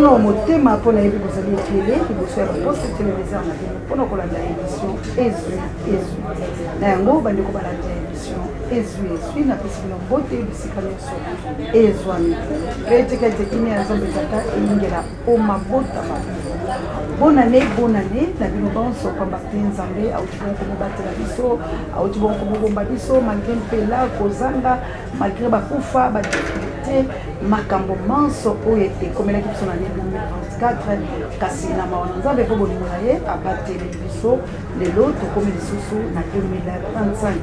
non motema pour nayebi kozali télé liboso ya poste téléviseur na bino mpona kolanda émission ezwi na yango bandeko balanda émission ezwi na pesi bino mbote bisika nyonso ezwami mpe etikete ine ya nzambe ezaka eyingela omabota mabino bonane na bino bonso pamba te nzambe auti bongo komobatela biso auti bongo komobomba biso malgré mpela kozanga malgré bakufa badifficulté makambo manso oyo ekomelaki biso na 2024 kasi na mawa na nzambe mpo bolingo na ye abateli biso lelo tokomi lisusu na 2025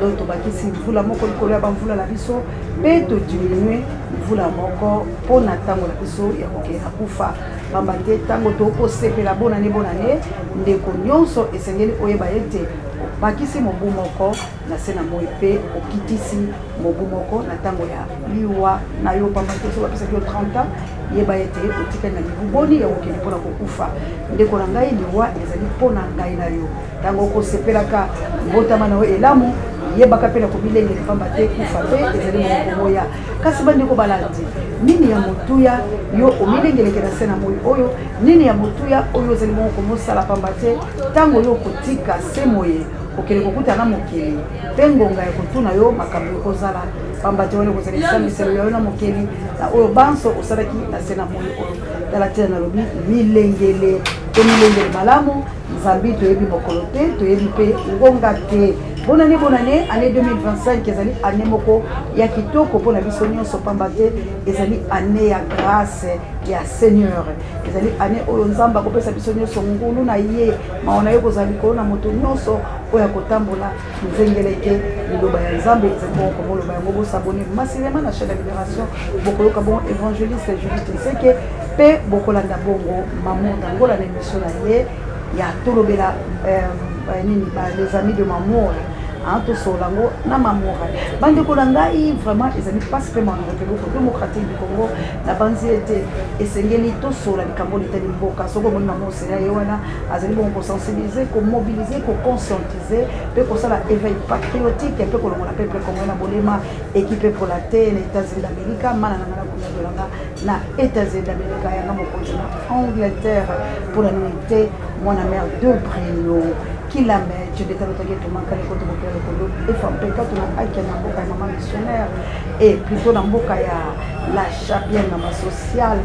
donc tobakisi mvula moko likolo ya bamvula na biso mpe todiminue mvula moko mpo na ntango na biso ya kokenda kufa pamba te ntango tokosepela bonane ndeko nyonso esengeli oyeba ete bakisi mobu moko na se na moi mpe okitisi mobu moko na ntango ya liwa na yo pamba te so bapesaki yo 30 ans yeba ete otikali na libuboni ya kokende mpona kokufa ndeko na ngai liwa ezali mpona ngai na yo ntango okosepelaka mbotama na yo elamu yebaka mpe na komilengele pamba te kufa mpe ezali mokomoya kasi bandeko balandi nini ya motuya yo omilengeleke na se na moi oyo nini ya motuya oyo ozali bongo komosala pamba te ntango yo kotika se moye okende kokuta na mokili mpe ngonga ya kotuna yo makambo ekozala pamba te wana kozala esambiselo ya yo na mokili na oyo banso osalaki na se na moi oyo tala te nalobi milengele to milengele malamu nzambi toyebi mokolo te toyebi mpe ngonga te bonane année 2025 ezali année moko ya kitoko mpona biso nyonso pamba te ezali année ya grâce ya Seigneur ezali année oyo nzambe akopesa biso nyonso ngulu na ye mawa na ye kozala likolo na moto nyonso oyo akotambola nzengeleke liloba ya nzambe ezali bongo komoloba yango bosabone masilema na chaîne ya Libération bokoyoka bongo évangéliste Julie Tseke mpe bokolanda bongo Maman Dangola na émission na ye ya tolobela les amis de Mamour to solango na Mamour bandeko na ngai vraiment ezali passe pe mano République démocratique du Congo na banzi ete esengeli to sola likambo litali mboka soko mona mose ya yewana azali bon ko sensibiliser ko mobiliser ko conscientiser pe ko sala éveil patriotique pe ko longola peuple congolais na bolema équipe pour la terre les États-Unis d'Amérique mana na kuna na États-Unis d'Amérique ya na continent Angleterre pour la unité mon mère de Bruno qui la met, je détale autant que tout le monde, et quand on a un maman missionnaire, et plutôt dans la chapienne sociale,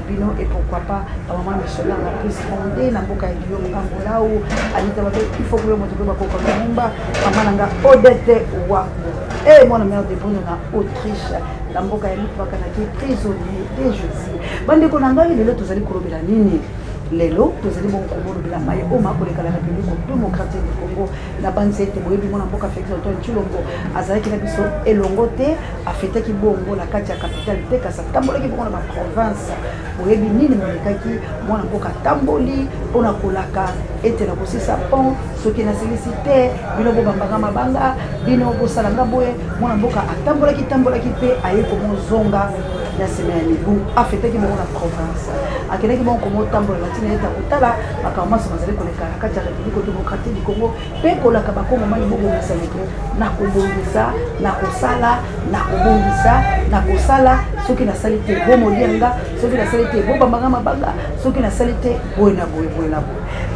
Bino, et pourquoi pas, maman missionnaire, la plus fondée, dans Angola, où il faut que le monde maman Odette Wako, et mon mère de Bruno en Autriche, dans Boka prisonnier de Jésus. Bande Konanga, il est là, tous allez courir la ligne. Lelo tozali bongo komolo bila maye o makoleka la République démocratique du Congo na banzete boyebi mona mboka Félix Antoine Tshilombo azalaki na biso elongo te afetaki bongo na kati ya capitale te kasa tambolaki bongo na province boyebi nini molekaki mwana mboka tamboli mpona kolaka ete na kosisa pont soki na silicité bino bobambanga mabanga bino bosalanga boye mwana mboka atambolaki mpe aye komozonga na sema ya mibu afetaki bongo na province akendaki bongo komotambola tina eta kotala makambo maso bazali koleka na kati ya République démocratique du Congo mpe kolaka bakongo mani bobongisa leke na kobongisa na kosala na kobongisa na kosala soki nasali te bomolianga soki nasali te bobambanga mabanga soki nasali te boye na boye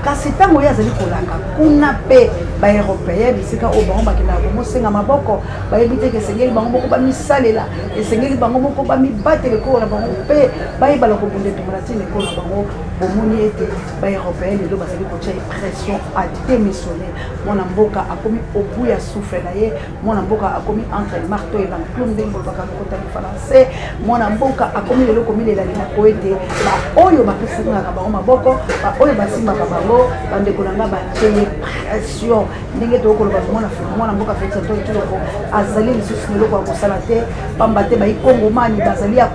kasi ntango oyo azali kolaka kuna mpe baeuropéen bisika oyo bango bakendaka komosenga maboko bayebi te esengeli bango moko bamisalela esengeli bango moko bamibatela ekolo na bango mpe bayebala kobunda etumba na ntina ekolo na bango bomoni ete baeuropéen lelo bazali kotia pression a démissionner mwana mboka akomi obu ya souffle na ye mwana mboka akomi entre marteau et l'enclume ndenge bolobaka lokotali français mwana mboka akomi lelo komilela linako ete baoyo bapesangaka bango maboko baoyo basimbaka bango bandeko na nga batie pression ndenge tokoloba mwana mboka Félix Antoine Tshilombo azali lisusu leloko ya kosala te pamba te baikongomani bazali ya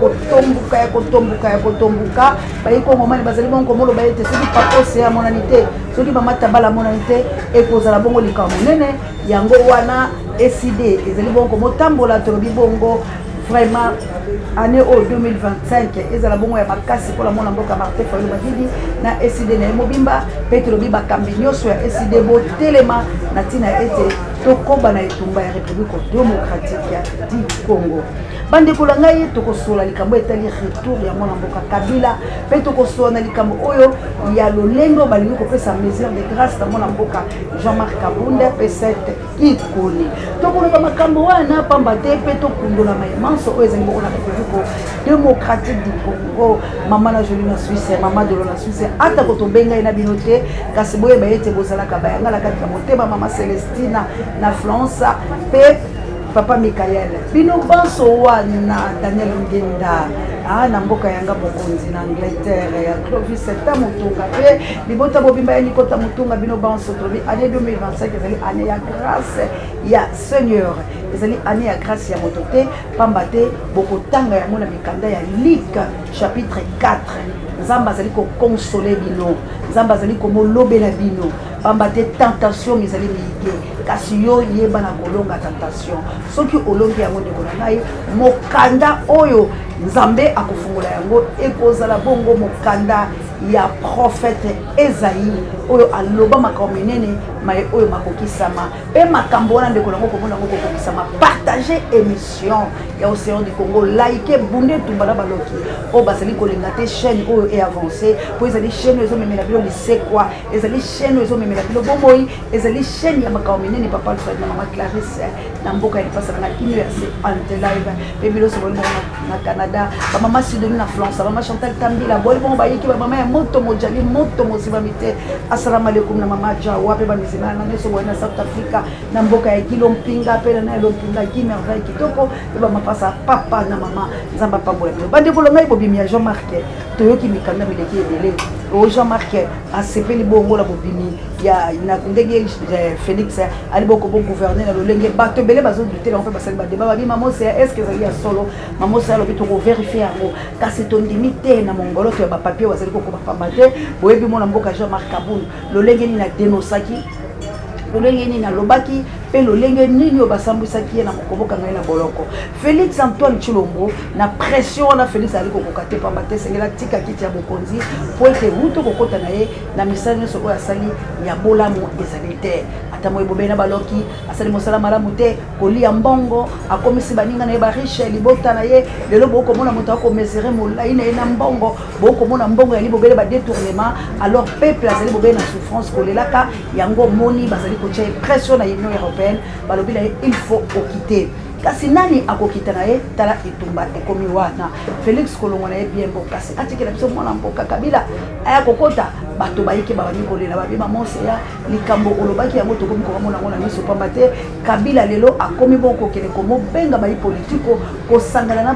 kotombuka baikongomani bazali bongo komoloba ete soki papose ya monani te soki bamatabala monani te ekozala bongo likambo monene yango wana eside ezali bongo komotambola tolobi bongo vraiment année 2025 ezala bongo ya makasi pour la mona mboka Martin Fayulu Madidi na SID na mobimba pe tolobi bakambi nyonso ya SID bo telema na tina ete tokoba na etumba ya République démocratique ya du Congo. Bandeko la ngai tokosola likambo etali retour ya mwana mboka Kabila pe tokosola na likambo oyo ya lolengo balingi kopesa mesure de grâce na mwana mboka Jean-Marc Kabunda pe cette ikoni tokoloba makambo wana pamba te pe tokundola mayemanso oyo ezali bongo na République démocratique du Congo. Mama na Jolie na Suisse, mama de la Suisse ata kotobenga ina binote kasi boye bayete bozala kabayanga la kati motema mama Celestina na France pe Papa Michael bino banso wana Daniel Ngenda na mboka yanga bokonzi na Angleterre ya Clovis Tamutunga pe libota bobimba ya nikota mutunga bino banso trobi année 2025 ezali année ya grâce ya Seigneur ezali année ya grâce ya motote pambate bokotanga ya mona mikanda ya Luc chapitre 4 Nzamba azali ko consoler bino Nzamba azali ko molobela bino pambate tentation ezali mike kasi yo yeba na kolonga tentation soki olongi yango ndeko na ngai mokanda oyo Nzambe akufungula yango ekozala bongo mokanda ya prophète Esaïe oyo aloba makambo menene maye oyo makokisama pe makambo wana ndeko nango komona ngo kokisama partager émission ya Océan du Congo like bunde tumbala baloki o basali kolenga te chaîne oyo est avancée po ezali chaîne ezo memela bilo lisekwa ezali chaîne ezo memela bilo bomoi ezali chaîne ya makambo menene papa Alfred na mama Clarisse na mboka ya pasa na kinyo ya se ante live pe bilo so na Canada ba mama Sidonie na France ba mama Chantal Tambila bo bon ba yiki ba mama ya moto mojali moto mosibamite assalamu alaikum na mama Jawa pe ba misima na neso bo na South Africa na mboka ya Kilompinga pe na Lompinga ki merveille kitoko pe ba mapasa papa na mama Nzamba pambola bande ko longa ibobimi ya Jean-Marc toyoki mikanda mileki ebele o Jean-Marc asepeli bongo la bobimi ya na ndenge Félix ali boko bon gouverner na lolenge bato bele bazo douter en fait basali ba débat ba mamo c'est est-ce que ça y a solo mamo c'est lo bitoko vérifier yango kasi to ndimite na mongolo to ba papier wazali ko ba pambate boyebi mona mboka Jean-Marc Kabunda lolenge ni na denosaki lolenge ni na lobaki pe lolenge nini obasambwisaki na mokoboka ngai na boloko Félix Antoine Chilombo na pression na Félix ali kokokate pambate sengela tika kiti ya bokonzi po ete muto kokota na ye na misali nyonso oyo asali ya bolamu ezali te ata moye bobe na baloki asali mosala malamu te kolia mbongo akomisi baninga na ye bariche libota na ye lelo bokomona moto akomesere molai na ye na mbongo bokomona mbongo ya libobele badetournement alors peuple azali bobe na souffrance kolelaka yango moni bazali kotia pression na Union européenne balobi na ye il faut quitter kasi nani akokita na ye tala etumba ekomi wana Félix kolongo na ye bien bon kasi atikela biso mwana mboka Kabila aya kokota bato bayike babani kolela babima monse ya likambo olobaki yango tokomi komona ngona miso pamba te Kabila lelo akomi bon kokele komo benga bayi politiko kosangana na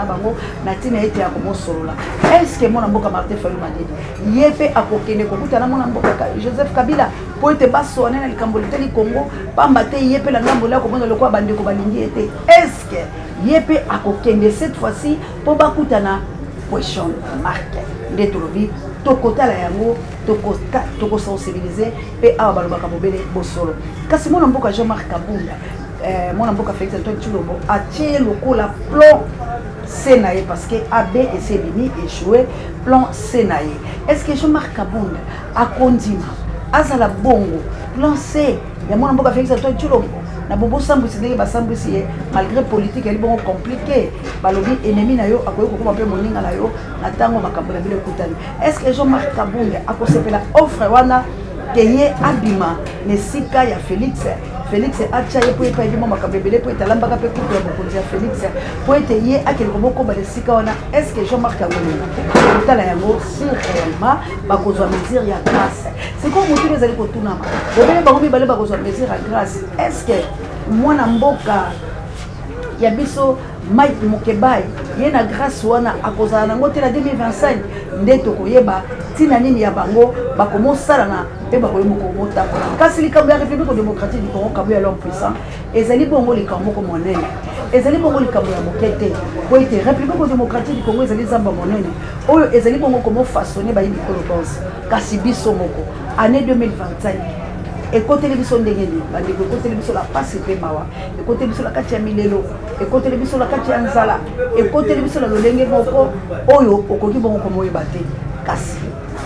bango na tina ete ya komosolola est-ce que mwana mboka Martin Fayulu Madidi yepe akokene kokuta na mwana mboka Joseph Kabila po ete baso na likambo liteli Congo pamba te yepe la ngambo la komona lokwa bandeko balingi ete est-ce que yepe akokende cette fois-ci po bakutana question marque ndetolobi tokotala yango toko sensibiliser pe awa balobaka bobele bosolo kasi mwana mboka Jean-Marc Kabunda mwana mboka Félix Antoine Tshilombo atie lokola plan Senaye parce que AB et Sebini échoué plan Senaye est-ce que Jean-Marc Kabunda akondima azala bongo plan C ya mwana mboka Félix Antoine Tshilombo na bobo sambwisi ndenge basambwisi ye malgré politique eli bongo compliqué balobi ennemi na yo akoyi kokoma mpe moninga na yo na ntango makambo na bino ekutani est-ce que Jean-Marc Kabunda akosepela offre wana ke ye abima na esika ya Félix atia ye po epa ebima makambo ebele po ete alambaka mpe couple ya bokonzi ya Félix po ete ye akele kobokoba na esika wana est-ce que Jean-Marc Kabunda kotala yango si réellement bakozwa mesure ya grâce sikoyo motuni ezali kotunama bobele bango mibale bakozwa mesure ya grâce est-ce que mwana mboka ya biso Mike Mokebai ye na grâce wana akozala nango te na 2025 nde tokoyeba tina nini ya bango bakomosalana mpe bakoyeba komotakola kasi likambo ya République démocratique du Congo kambo ya l'homme puissant ezali bongo likambo moko monene ezali bongo likambo ya moke te po ete République démocratique du Congo ezali zamba monene oyo ezali bongo komofaçonne bayi mikolo bonse kasi biso moko année 2025 ekoteli biso ndenge nini bandeko ekoteli biso la pasi mpe mawa ekoteli biso la kati ya milelo ekoteli biso la kati ya nzala ekoteli biso la lolenge moko oyo okoki bongo komoyeba te kasi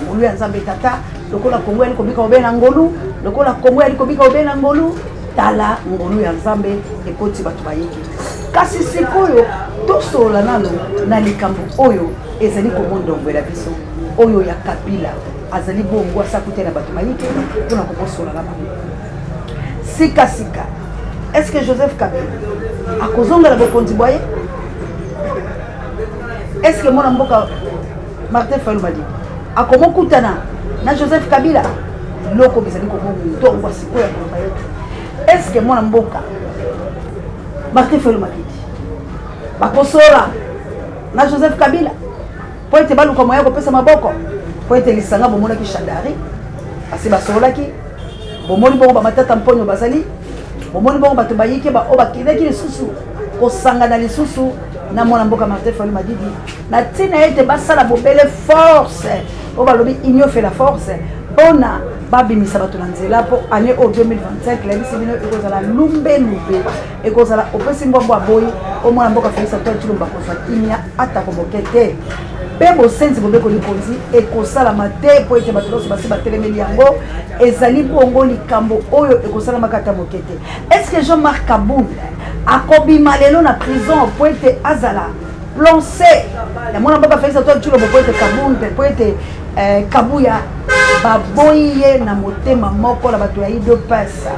ngolu ya Nzambe tata lokola Kongo eli kobika obe na ngolu lokola Congo ya likobika obena ngolu tala ngolu ya Nzambe ekoti bato bayiki kasi sikoyo tosola nano na likambo oyo ezali komondongwela biso oyo ya Kabila azali bongo asakuta na bato bayiki mpona kokosola na bango sika est-ce que Joseph Kabila akozonga la bokonzi boye est-ce que mwana mboka Martin Fayulu Madidi akomokutana na Joseph Kabila loko bizali komongo sikoyo ya est-ce que mwana mboka Martin Fayulu Madidi bakosola na Joseph Kabila po ete baluka moya kopesa maboko po ete lisanga bomonaki Shadari asi basolaki bomoni bongo bamatata mponyo bazali bomoni bongo bato bayike ba o bakidaki lisusu kosanga na lisusu na mwana mboka Martin Fayulu Madidi na tina ete basala bobele force o balobi union fait la force bona babimisa bato na nzela po année au 2025 la bisi bino ekozala lumbe ekozala opesi mbombo aboyi o mwana mboka Félix Antoine Tshilombo kozwa kimia atako mokete pe bosenzi bobeko likonzi ekosalama te po ete bato nyonso basi batelemeli yango ezali bongo likambo oyo ekosalama kata mokete. Est-ce que Jean-Marc Kaboul akobima lelo na prison po ete azala plan C ya mwana mboka Félix Antoine Tshilombo po ete Kaboul po ete Kabuya baboyi ye na motema moko la bato ya ido pesa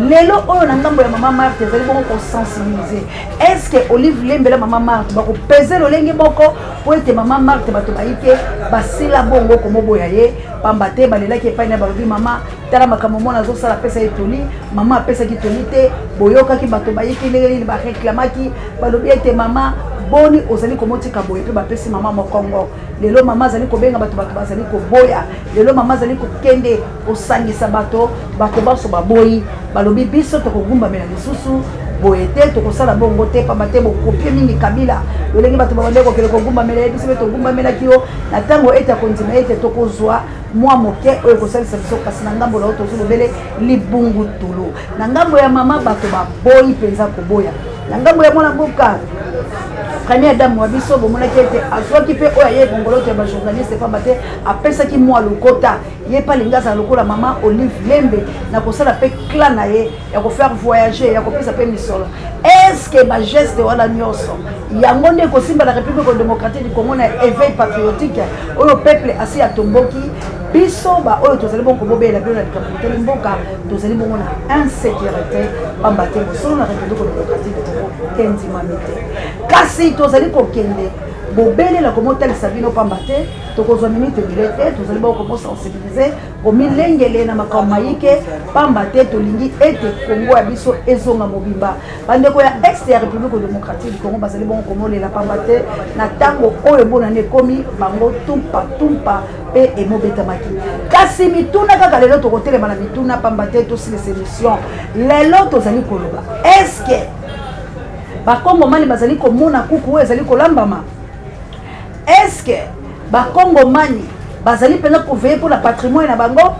lelo oyo na ngambo ya mama Marthe ezali bongo kosensibiliser. Est-ce que Olive Lembela mama Marthe bakopeze lolenge moko po ete mama Marthe bato bayike basila bongo komoboya ye pamba te balelaki epai na balobi mama tala makambo mona azosala pesa etoli mama apesaki toli te boyokaki bato bayiki ndenge nini bareklamaki balobi ete mama boni ozali komotika boye pe bapesi mama mokongo lelo mama azali kobenga bato bazali koboya lelo mama azali kokende osangisa bato baso baboyi balobi biso tokogumbamela lisusu boye te tokosala bongo te pamba te bokopie mingi Kabila lolenge bato babande kokele kogumbamela biso pe togumbamelaki yo na ntango ete akondima ete tokozwa mwa moke oyo kosalisa biso kasi na ngambo na oyo tozolobele libungu tulu na ngambo ya mama bato baboyi mpenza koboya na ngambo ya mwana mboka première dame wa biso bomonaki ete azwaki mpe oyo aye kongoloto ya bajournaliste pamba te apesaki mwa lokota ye pa lingi azala lokola mama Olive Lembe na kosala mpe clan na ye ya kofaire voyager ya kopesa mpe misolo. Est-ce que bageste wana nyonso yango nde kosimba la République démocratique du Congo na éveil patriotique oyo peuple asi atomboki biso ba oyo tozali bongo kobobela bino na likambo mboka tozali bongo na insécurité pamba te mosolo na République démocratique du Congo kendimami te kasi tozali kokende bobelela komotalisa bino pamba te tokozwa minute ebele te tozali bongo komosensibiliser komilengele na makambo mayike pamba te tolingi ete Congo ya biso ezonga mobimba bandeko ya este ya République démocratique du Congo bazali bongo komolela pamba te na ntango oyo ebonani ekomi bango tumpa pe emobetamaki kasi mituna kaka lelo tokotelema na mituna pamba te tosilisa émission lelo tozali koloba est-ce que bakongomani bazali komona kuku oyo ezali kolambama est-ce que bakongomani bazali pena koveiller pour la patrimoine na bango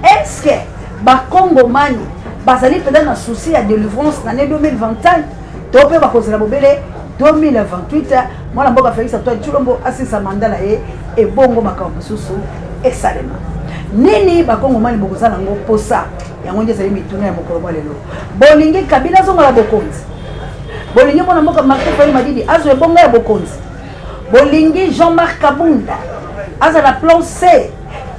est-ce que bakongomani bazali pena na souci ya délivrance na année 2025 to pe bakozela bobele 2028 mwana mboka Félix Antoine Tshilombo asisa mandala ye ebongo makambo mosusu esalema nini bakongomani bokozala ngo posa yango nje ezali mituna ya mokolo mwa lelo bolingi Kabila azongola bokonzi bolingi mwana mboka Martin Fayulu Madidi azwa ebongo ya bokonzi bolingi Jean-Marc Kabunda azala plan C.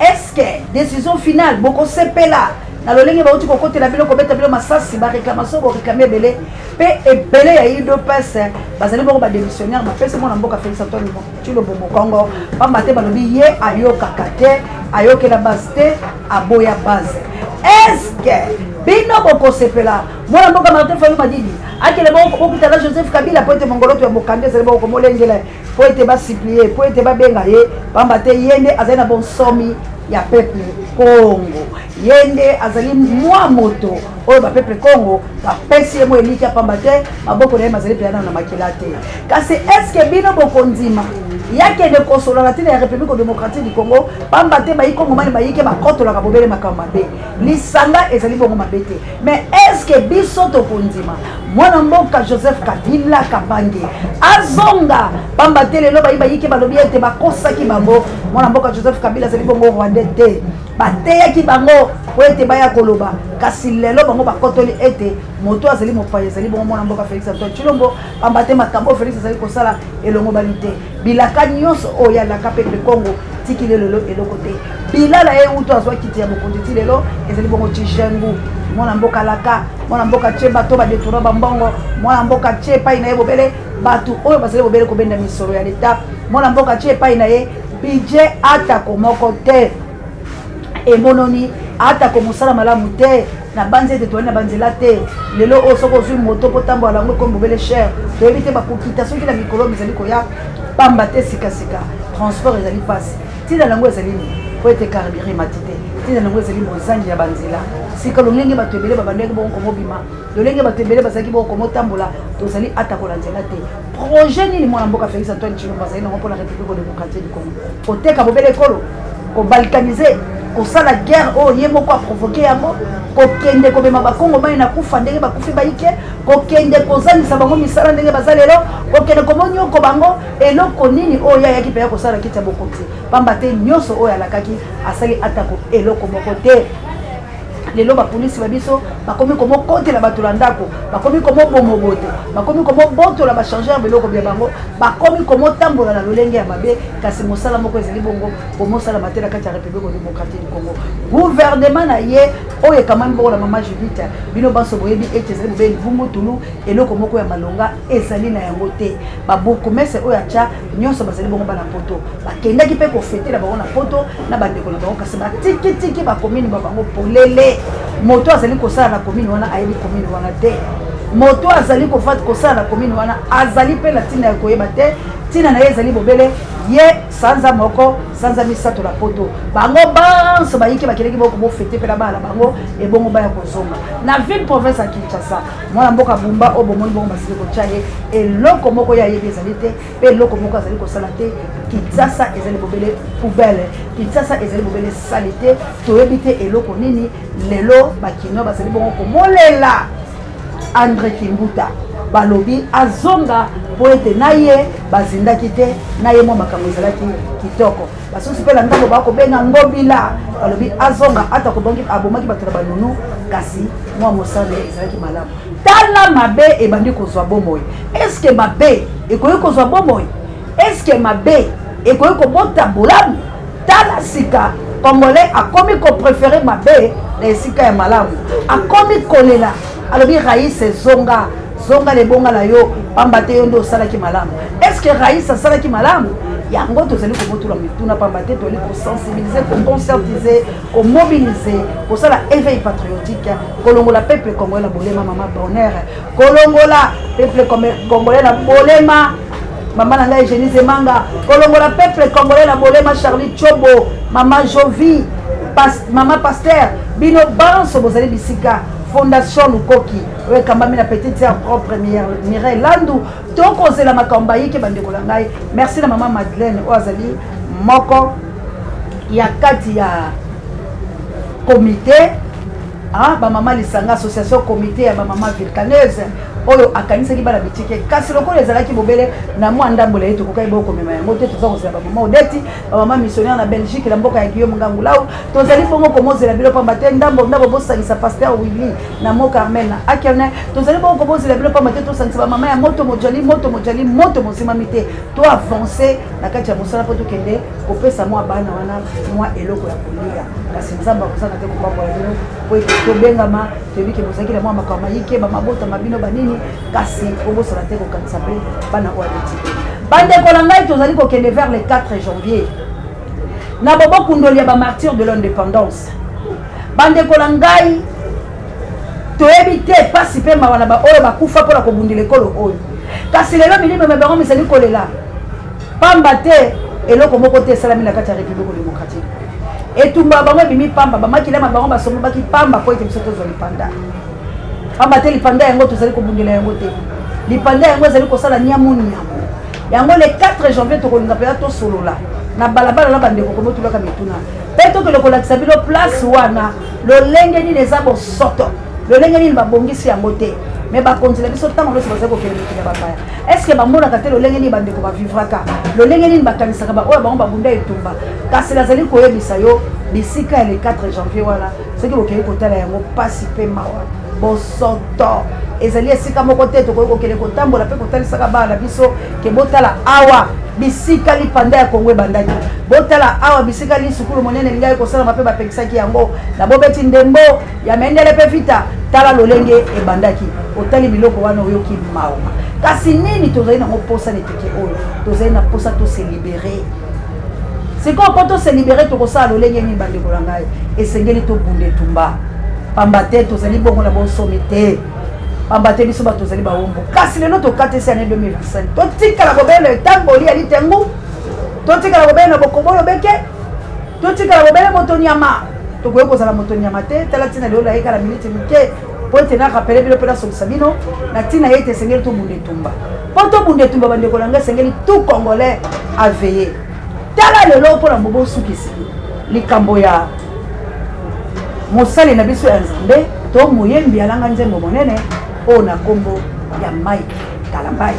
Est-ce que décision finale bokosepela na lolenge bauti kokotela biloko beta bilo masasi ba réclamation bo réclamer belé pe ebele ya ido pese bazali bongo ba démissionnaire ma pese mona mboka Félix Antoine Tshilombo Mokongo pamba te balobi ye ayoka kate ayoke la base te aboya base. Est-ce que bino bokosepela mona mboka Martin Fayulu Madidi akele bongo kokutala Joseph Kabila po ete mongoloto ya mokambi ezali bongo komolengela po ete basiplier po ete babenga ye pamba te yende azali na bon somi ya peuple Congo yende azali mwa moto oyo ba peuple Congo bapesi ye mo elika pamba te maboko na ye mazali pena na makila te kasi est-ce que bino bokondima yake de kosola la tine ya République démocratique du Congo pamba te bayi Congo mani bayike bakotola ka bobele makambo mabe lisanga ezali bongo mabe te mais est-ce que biso to kondima mwana mboka Joseph Kabila Kabange azonga pamba te lelo bayi bayike balobi ete bakosaki bango mwana mboka Joseph Kabila ezali bongo roi babunde te bateyaki bango po ete baya koloba kasi lelo bango bakotoli ete moto azali mopaya ezali bongo mwana mboka Félix Antoine Tshilombo pamba te makambo Félix azali kosala elongo bali te bilaka nyonso oyo alaka pepe Congo tiki lelo eloko te bilala ye uto azwaki te ya mokonzi ti lelo ezali bongo Tshijengu mwana mboka laka mwana mboka tye bato badetourna bambongo mwana mboka tye epai na ye bobele bato oyo bazali bobele kobenda misolo ya leta mwana mboka tye epai na ye budget atako moko te emononi atako mosala malamu te na banzi ete toali na banzela te lelo oyo soki ozwi moto mpo tambola yango ekomi bobele cher toyebi te bakokita soki na mikolo ezali koya pamba te sikasika transport ezali mpasi ntina yango ezali nini po ete carburant emati te ntina yango ezali mozangi ya banzela sika lolenge bato ebele babandaki bongo komobima lolenge bato ebele bazalaki bongo komotambola tozali atakola nzela te projet nini mwana mboka Félix Antoine Tshilombo azali nango mpo na république démocratique du Congo koteka bobele ekolo kobalkanize kosala guerre oyo ye moko aprovoke yango kokende kobema bakongo mai na kufa ndenge bakufi bayike kokende kozangisa bango misala ndenge baza lelo kokende komonyoko bango eloko nini oyo ayaki mpe ya kosala kiti ya bokonzi pamba te nyonso oyo alakaki asali atako eloko moko te lelo bapolisi babiso bakomi komokotela bato na ndako bakomi komobomo boto bakomi komobotola bachargeur biloko bya bango bakomi komotambola na lolenge ya mabe kasi mosala moko ezali bongo komosala mate na kati ya république démocratique du Congo gouvernement na ye oyo ekamami bongo na mama Judith bino banso boyebi ete ezali bobeli vumutulu eloko moko ya malonga ezali na yango te babourgmestre oyo atya nyonso bazali bongo bana poto bakendaki mpe kofetela bango na poto na bandeko na bango kasi batikitiki bakomini babango polele moto azali kosala na komini wana ayebi komini wana te moto azali kosala na komini wana azali mpe na ntina ya koyeba te ntina na ye ezali bobele ye sanza moko sanza misato na poto bango banso bayiki bakendeki boko bofete mpe na bana bango ebongo baya kozonga na ville province ya Kinshasa mwana mboka Bumba oyo bomoni bongo basili kotya ye eloko moko ye ayebi ezali te mpe eloko moko azali kosala te Kinshasa ezali bobele poubele Kinshasa ezali bobele sali te toyebi te eloko nini lelo bakino bazali bongo komolela André Kimbuta balobi azonga po ete na ye bazindaki te na ye mwa makambo ezalaki kitoko basusi mpe na ntango bakobenga ngobila balobi azonga ata kobongi abomaki bato na banunu kasi mwa mosala ezalaki malamu tala mabe ebandi kozwa bomoi eske mabe ekoki kozwa bomoi eske mabe ekoki kobota bolamu tala sika congolais akomi kopréféré mabe na esika ya malamu akomi kolela alobi raïs zonga zonga lebonga na yo pamba te yo nde osalaki malamu eske raïs asalaki malamu yango tozali komotula mituna pamba te toli kosensibilize koconscientize komobilize kosala éveil patriotique kolongola peuple congolais na bolema mama bonheur kolongola peuple congolais na bolema mama na ngai Génise Manga kolongola peuple congolais na bolema Charlie Chobo mama Jovi mama Pasteur bino banso bozali bisika Fondation Lukoki oyo ekambami na petite sœur propre Mireille Landu tokozela makambo ayiki bandeko na ngai merci na mama Madeleine oyo azali moko ya kati ya comité bamama lisanga association comité ya bamama vulcaneuse oyo akanisaki bana bitike kasi lokola ezalaki bobele na mwa ndambola ye tokokai bokomema yango te toza kozela bamama odeti bamama missionnaire na Belgique na mboka ya Guillaume Ngangulau tozali bongo komozela bilo pamba te ndambo bosangisa Pasteur Willy na mo Carmel na Akerne tozali bongo komozela bilo pamba te tosangisa bamama ya moto mojali moto mosimami te to avancer na kati ya mosala po tokende kopesa mwa bana wana mwa eloko ya kolia kasi nzambe akozanga te kopambola bino po ete tobengama toyebi ke bozalaki na mwa makambo yike bamabota mabino banini kasi obosala te kokanisa mpe bana oyo abeti bandeko na ngai tozali kokende vers le 4 janvier na bobokundoli ya bamartyre de l'indépendance bandeko na ngai toyebi te pasi mpe mawa na baoyo bakufa mpona kobundela ekolo oyo kasi lelo milimo bango misali kolela pamba te eloko moko te esalami na kati ya république démocratique etumba bango ebimi pamba bamakilama bango basomobaki pamba po ete biso tozwa lipanda pamba te lipanda yango tozali kobundela yango te lipanda yango ezali kosala niamu yango le 4 janvier tokolinga mpenza tosolola na balabala na bandeko komotulaka mituna mpe tokende kolakisa bino place wana lolenge nini eza bosoto lolenge nini babongisi yango te mais bakonzela biso ntango nyonso bazali kokende mikili ya bapaya estce bamonaka te lolenge nini bandeko bavivraka lolenge nini bakanisaka baoyo bango babunda etumba kasi nazali koyebisa yo bisika le 4 janvier wana soki bokei kotala yango pasi pe mawa bosoto ezali esika moko te tokoki kokende kotambola mpe kotalisaka bana biso ke botala awa bisika lipanda ya Kongo ebandaki botala awa bisika lisukulu monene lingai kosalama mpe bapekisaki yango na bobeti ndembo ya mendele mpe vita tala lolenge ebandaki otali biloko wana oyoki mawa kasi nini tozali nango posa neteke oyo tozali na posa toselibere sikoyo mpo toselibere tokosala lolenge nini bandeko na ngai esengeli tobunde tumba pamba te tozali bongo na bonsomi te pamba te biso bato tozali bawombo kasi lelo tokatisi ane 2025 totikala kobele ntango olia litengu totikala kobele na bokobolo beke totikala kobele moto nyama tokoki kozala moto nyama te tala ntina lelo nayeka na miniti mike po ete nakapele bino mpe nasokisa bino na ntina ye ete esengeli tobunde tumba mpo tobunde tumba bandeko na ngai esengeli tout congolais aveye tala lelo mpona bobosukisi likambo ya mosali na biso ya nzambe to moyembi alanga nzembo monene oyo na nkombo ya Mike Kalambai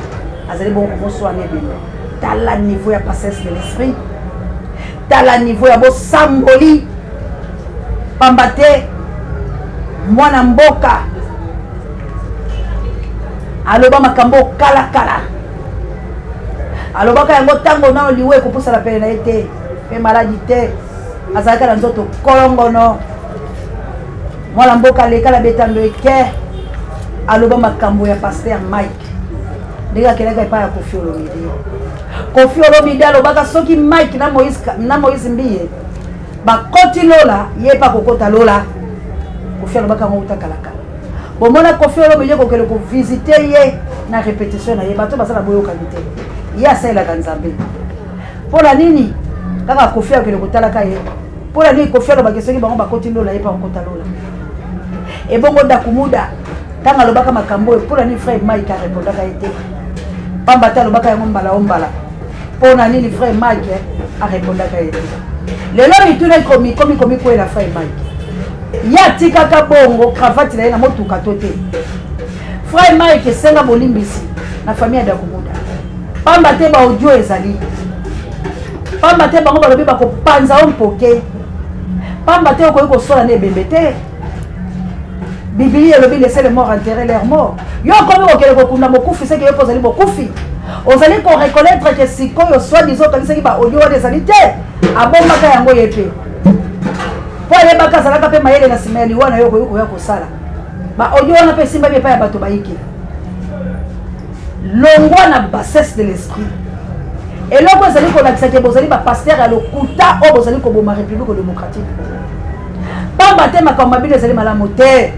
azali bongo moswana ebembe tala niveau ya passesse de l'esprit tala niveau ya bosamboli pamba te mwana mboka aloba makambo kalakala alobaka yango ntango nano liwe ekopusana pene na ye te mpe maladi te azalaka na nzoto kolongono mwana mboka alekala betando eke aloba makambo ya paster Mike ndenge akelaka epai ya Koffi Olomide Koffi Olomide alobaka soki Mike na Moïse Mbiye bakoti lola ye pa kokota lola Koffi alobaka yango utakalaka bomona Koffi Olomide kokele kovisite ye na répétition na ye bato basala boyokani te ye asalelaka nzambe mpona nini kaka Koffi akele kotalaka ye mpona nini Koffi alobaki soki bango bakoti lola ye pa kokota lola ebongo ndakumuda ntango alobaka makambo oyo mpona nini frère Mike arépondaka ye te pamba te alobaka yango mbala o mbala mpona nini frère Mike arépondaka ye te lelo mituna komi kwela frère Mike ye atikaka bongo cravate na ye na motuka to te frère Mike esenga bolimbisi na famille ya ndakumuda pamba te baaudio ezali pamba te bango balobi bakopanza o mpoke pamba te okoki kosola na ebembe te Biblia elobi laisser les morts enterrer leurs morts yo komi kokele kokunda mokufi seke yo mpo ozali mokufi ozali koreconnaître ke sikoyo soi-disant okanisaki baaudio wana ezali te abombaka yango ye mpe mpo ayebaka azalaka mpe mayele na nsima ya liwa na yo okoki koya kosala baaudio wana mpe esimbami epai ya bato bayiki longwa na bassesse de l'esprit eloko ezali kolakisa ke bozali bapaster ya lokuta oyo bozali koboma république démocratique pamba te makambo mabino ezali malamu te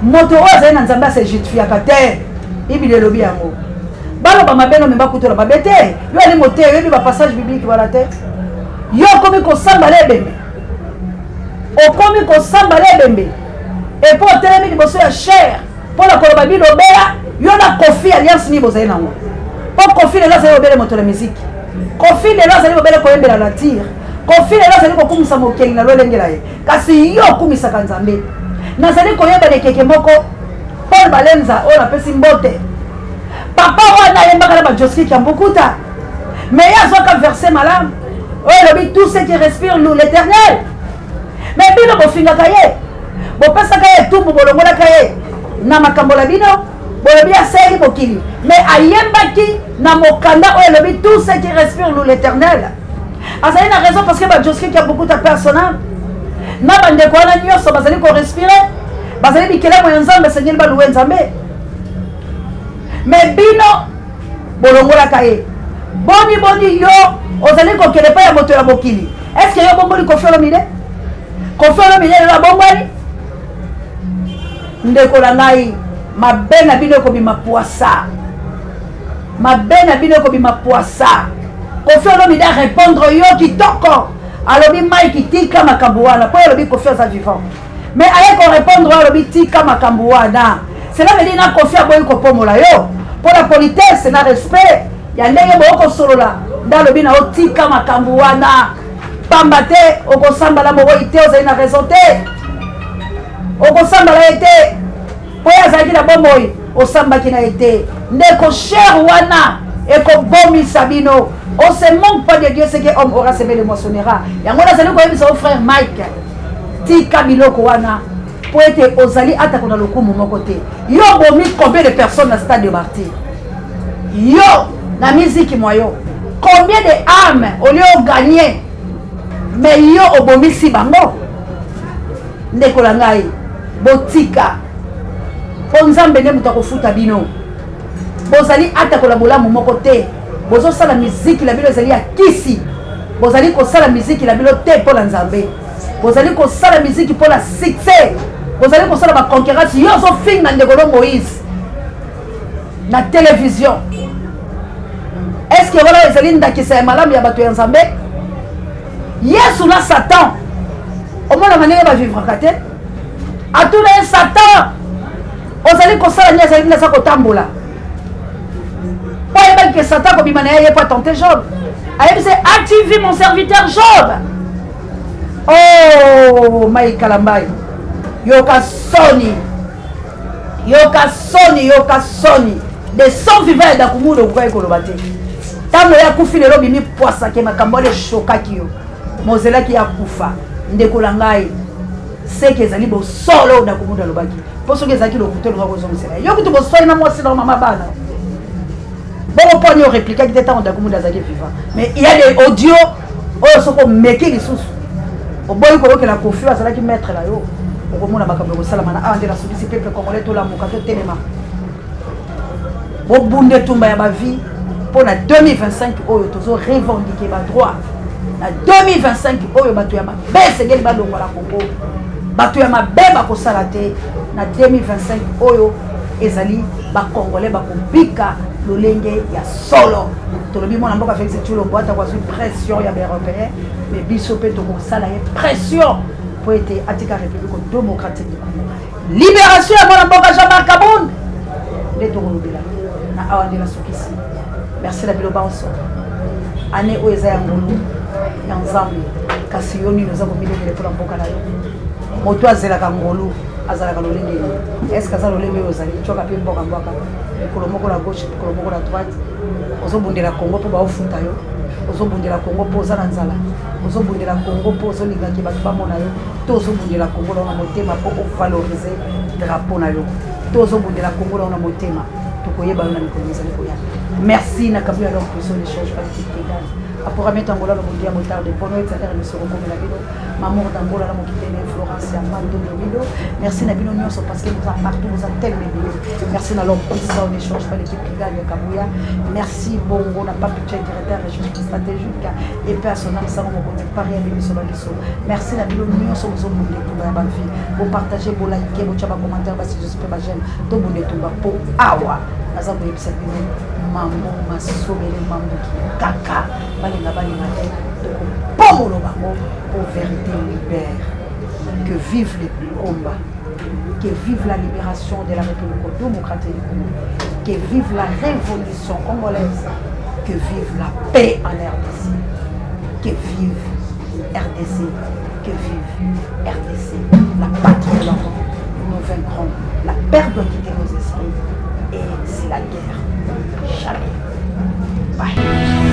moto oyo azali na nzambe asejustifiaka te biblia elobi yango baloba mabe no memba kutola mabe te yo ali mote oyebi bapassage biblique wana te yo okomi kosambala ebembe okomi kosambala ebembe epo otelemi liboso ya chair mpona koloba bino obeya yo na Koffi alliance nini bozali nango mpo Koffi lelo azali obele moto na miziki Koffi lelo azali obele koyembela na tire Koffi lelo azali kokumisa mokeli na lolengela ye kasi yo okumisaka nzambe nazali koyeba lekeke moko Paul Balenza oyo napesi mbote papa wana ayembaka na bajoski ya mbukuta mais ye azwaka verset malamu oyo elobi tout ce qui respire nous l'éternel mais bino bofingaka ye bopesaka ye etumbu bolongolaka ye na makambo na bino bolobi asali mokili mais ayembaki na mokanda oyo elobi tout ce qui respire nous l'éternel azali na raison parce que bajoski ya mbukuta personnel na bandeko wana nyonso bazali korespire bazali bikelemo ya nzambe esengeli baluwe nzambe me bino bolongolaka ye boni yo ozali kokende epai ya moto ya mokili eske yo bomboli Koffi Olomide Koffi Olomide lelo abombwani ndeko na ngai mabe na bino ekobima poisa mabe na bino ekobima poisa Koffi Olomide arépondre yo kitoko alobi Mike tika makambo wana po alobi Koffi aza vivant mais aye korépondre alobi tika makambo wana cela veut dire na Koffi aboyi kopomola yo pour la politesse na respect ya ndenge bokosolola nde alobi na otika makambo wana pamba te okosambala moboyi te ozali na raison te okosambala ye te po ye azalaki na bomoi osambaki na ye te ndeko cher wana et qu'on bombe Sabino. On se manque pas de Dieu, c'est que l'homme aura se l'émotionnera. Et on a salué son frère Mike. Tika Biloko wana. Pour être aux alliés, attaquons dans le coup, mon côté. Yo, bombi combien de personnes dans le stade de martyr? Yo, la musique, moi, yo. Combien d'âmes au lieu de gagner? Mais yo, au bombi si bango. Ndekolangai. Botika. Ponzambe ne mutako futa bino. Bozali attaquons la bola, mon côté. Bozo sa la musique, la bilo zali à kisi. Bozali ko sa la musique, la bilo te pour l'anzambe. Bozali ko sa la musique pour la succès. Vous allez pour ça la concurrence. Yo so film na ndekolo Moïse na télévision. Est-ce que voilà les alinda qui c'est malade ya bato ya Nzambe? Yesu na Satan. Au moins la manière va vivre kate. A tout le Satan. Vous allez pour ça la nia zalinda sa ko tambola. Pas bien que Satan ko bimana ya pas tenter Job. Aïe c'est as-tu vu mon serviteur Job? Oh, Maï Kalambai. Yoka Sony. Des sons vivants d'Akumu de Koué Kolobate. Tant que Yakufi le lobby mi poissa qui m'a cambolé choqué. Mozela qui a koufa. Ndekolangai. C'est que Zali bo solo d'Akumu de Lobaki. Pour ceux qui ont écouté le roi de Yo kutu bo solo na moi c'est dans ma bana. Bon point yo réplique qui était en d'Akumu d'Azaki vivant. Mais il y a des audios. Oh ce qu'on met qui les sous. Au boy ko que la Kofi a qui mettre là yo. Au moment où salamana a de la souci peuple congolais tout la mokato téléma. Bon bunde tumba ya ba vie pour la 2025 oyo tozo revendiquer ba droit. Na 2025 oyo bato ya mabese geli ba longola Congo. Bato ya mabeba ko salate na 2025 oyo ezali ba congolais ba kobika lolenge ya solo. Tolobi mona mboka Félix Tshilombo ata kwa pression ya ba européen mais biso pe to ko sala pression. Pour être Atika République démocratique du Congo. Libération à mon amboka Jean-Marc Kaboun. Les Toronobila. Na awande la sokisi. Merci la bilobanso. Année où Esaïa Ngolo. Ensemble. Kasi yoni nous avons mis les pour l'amboka là. Moto azela Kangolo. Azala Kalolenge. Est-ce que ça l'olenge ozali? Choka pe mboka mboka. Kolomoko la gauche, kolomoko la droite. Ozobundela Congo pour ba ofuta yo. Ozobundela Congo pour za nzala. Ozobundela Congo pour zolinga ki bato bamona yo. To ozobundela Congo na motema pour valoriser drapeau na yo. To ozobundela Congo na motema to koyeba na mikonisa ko ya. Merci na kabuya donc pour son échange politique égal. Apora mettre Angola le mondial motard de Bono et salaire monsieur Romo la vidéo. Maman d'Angola la mokitene Florence ya Mando de vidéo. Merci na bino nyonso parce que nous a partout vous a tellement bien. Merci na l'homme puissant échange politique égal ya kabuya. Merci Bongo na pas petit directeur recherche stratégique et personnel ça on connaît pas rien de sur la liste. Merci na bino nyonso vous monde tout ba vie. Vous partagez, vous likez, vous chaba commentaire parce que je suis pas jeune. Tout monde tout ba pour awa. Azabo yebisa bino mambo masobele mambo kaka balinga te pomolo bango pour vérité libère. Que vive les combats, que vive la libération de la République démocratique du Congo, que vive la révolution congolaise, que vive la paix en RDC, que vive RDC, que vive RDC, la patrie de l'enfant. Nous vaincrons, la perte doit quitter nos esprits et c'est la guerre. Jamais. Bye.